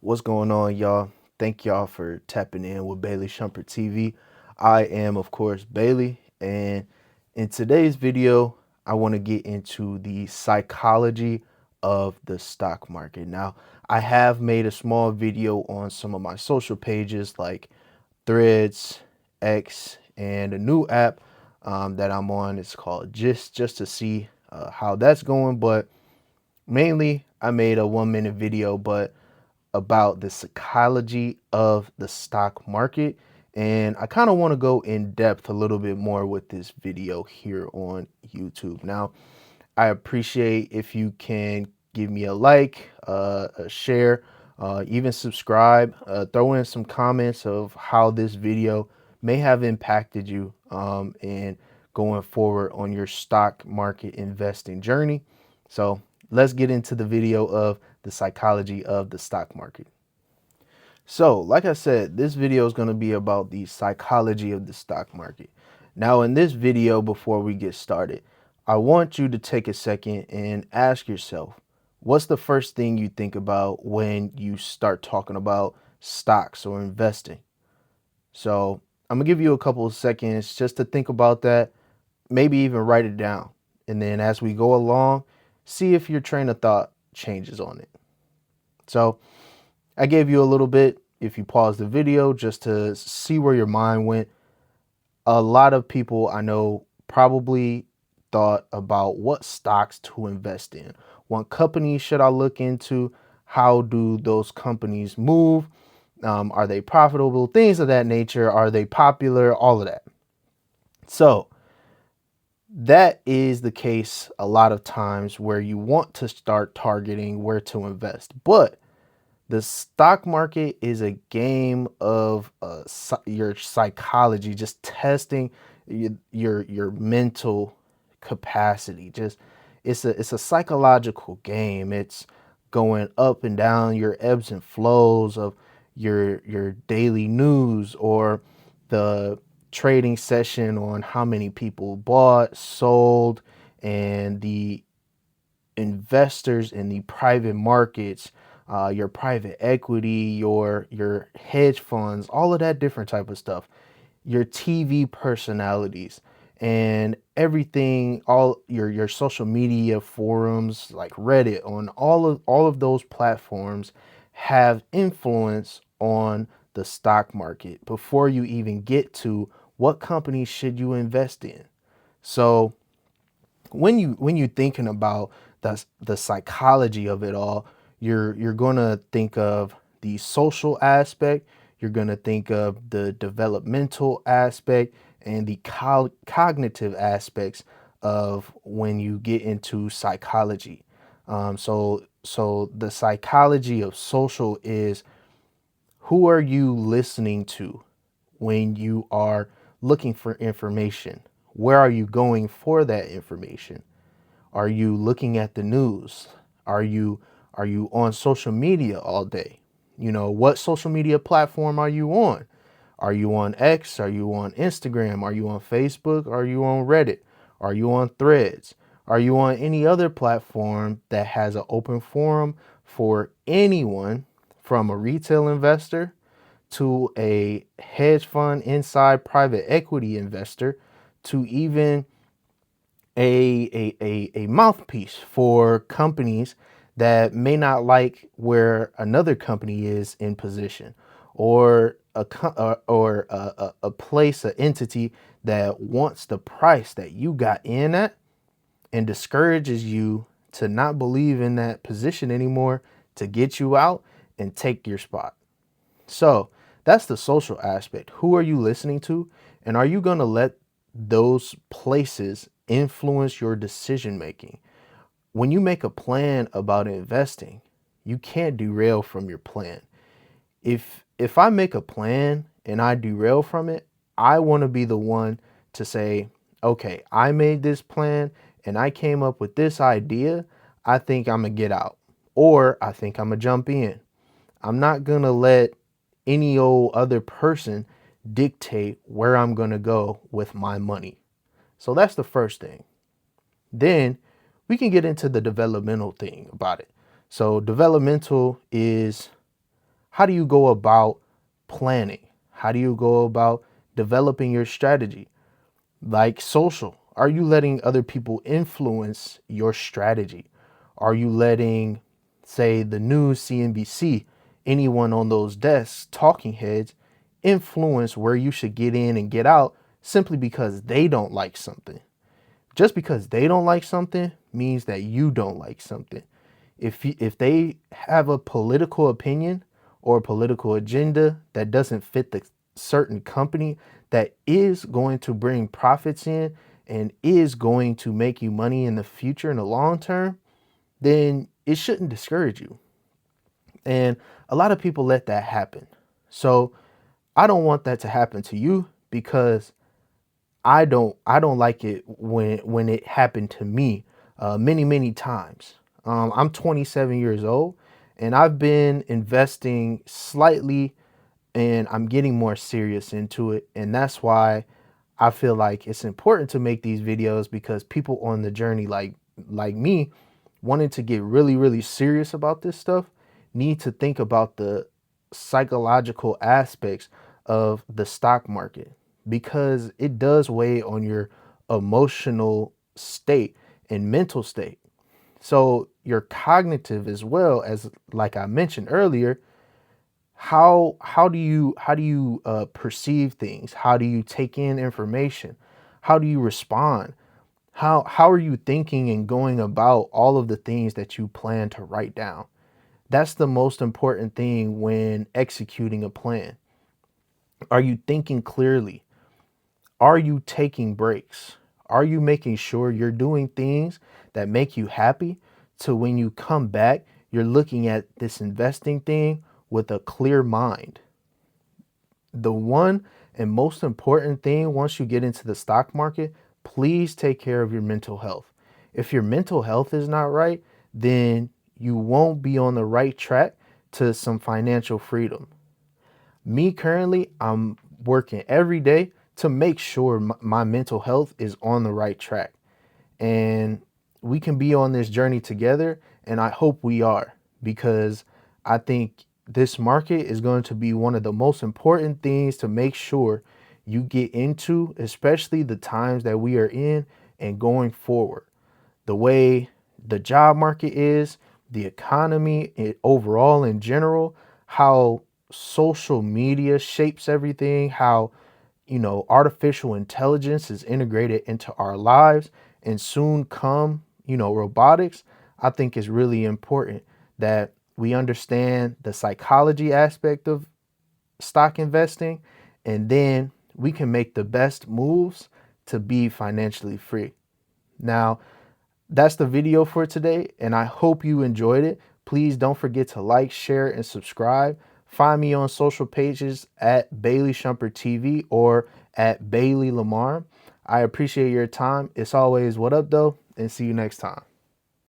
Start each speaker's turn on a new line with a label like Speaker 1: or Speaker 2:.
Speaker 1: What's going on, y'all? Thank y'all for tapping in with Shumpert TV. I am, of course, Bailee, and in today's video, I want to get into the psychology of the stock market. Now, I have made a small video on some of my social pages like Threads, X, and a new app that I'm on. It's called just to see how that's going, but mainly I made a 1 minute video, but about the psychology of the stock market. And I kind of want to go in depth a little bit more with this video here on YouTube. Now, I appreciate if you can give me a like, a share, even subscribe, throw in some comments of how this video may have impacted you in going forward on your stock market investing journey. So let's get into the video of the psychology of the stock market. So, like I said, this video is going to be about the psychology of the stock market. Now, in this video, before we get started, I want you to take a second and ask yourself, what's the first thing you think about when you start talking about stocks or investing? So, I'm going to give you a couple of seconds just to think about that, maybe even write it down. And then as we go along, see if your train of thought changes on it. So, I gave you a little bit, if you pause the video, just to see where your mind went. A lot of people I know probably thought about what stocks to invest in. What companies should I look into? How do those companies move? Are they profitable? Things of that nature. Are they popular? All of that. So that is the case a lot of times where you want to start targeting where to invest. But the stock market is a game of your psychology, just testing your mental capacity. Just it's a psychological game. It's going up and down your ebbs and flows of your daily news or the trading session on how many people bought, sold, and the investors in the private markets, your private equity, your hedge funds, all of that different type of stuff, your TV personalities, and everything, all your social media forums like Reddit, on all of those platforms have influence on the stock market before you even get to what companies should you invest in. So when you thinking about the psychology of it all, you're gonna think of the social aspect, you're gonna think of the developmental aspect, and the cognitive aspects of when you get into psychology. So the psychology of social is, who are you listening to when you are looking for information? Where are you going for that information? Are you looking at the news? Are you on social media all day? You know, what social media platform are you on? Are you on X? Are you on Instagram? Are you on Facebook? Are you on Reddit? Are you on Threads? Are you on any other platform that has an open forum for anyone, from a retail investor to a hedge fund inside private equity investor to even a mouthpiece for companies that may not like where another company is in position, or a place, an entity that wants the price that you got in at and discourages you to not believe in that position anymore, to get you out and take your spot. So that's the social aspect. Who are you listening to? And are you going to let those places influence your decision making? When you make a plan about investing, you can't derail from your plan. If I make a plan and I derail from it, I want to be the one to say, okay, I made this plan and I came up with this idea. I think I'm going to get out, or I think I'm going to jump in. I'm not going to let any old other person dictate where I'm going to go with my money. So that's the first thing. Then we can get into the developmental thing about it. So developmental is how do you go about planning? How do you go about developing your strategy? Like social, are you letting other people influence your strategy? Are you letting, say, the news, CNBC, anyone on those desks, talking heads, influence where you should get in and get out simply because they don't like something? Just because they don't like something means that you don't like something. If they have a political opinion or a political agenda that doesn't fit the certain company that is going to bring profits in and is going to make you money in the future in the long term, then it shouldn't discourage you. And a lot of people let that happen. So I don't want that to happen to you, because I don't like it when it happened to me many times. I'm 27 years old, and I've been investing slightly, and I'm getting more serious into it, and that's why I feel like it's important to make these videos, because people on the journey like me, wanting to get really serious about this stuff, need to think about the psychological aspects of the stock market, because it does weigh on your emotional state and mental state. So your cognitive as well, as like I mentioned earlier, how do you perceive things? How do you take in information? How do you respond? How are you thinking and going about all of the things that you plan to write down? That's the most important thing when executing a plan. Are you thinking clearly? Are you taking breaks? Are you making sure you're doing things that make you happy, so when you come back, you're looking at this investing thing with a clear mind? The one and most important thing once you get into the stock market, please take care of your mental health. If your mental health is not right, then you won't be on the right track to some financial freedom. Me currently, I'm working every day to make sure my mental health is on the right track. And we can be on this journey together, and I hope we are, because I think this market is going to be one of the most important things to make sure you get into, especially the times that we are in and going forward. The way the job market is, the economy overall in general, how social media shapes everything, how artificial intelligence is integrated into our lives, and soon come, robotics. I think is really important that we understand the psychology aspect of stock investing, and then we can make the best moves to be financially free. Now, that's the video for today, and I hope you enjoyed it. Please don't forget to like, share, and subscribe. Find me on social pages at BaileeShumpertTV or at Baileelamar. I appreciate your time. It's always what up, though, and see you next time.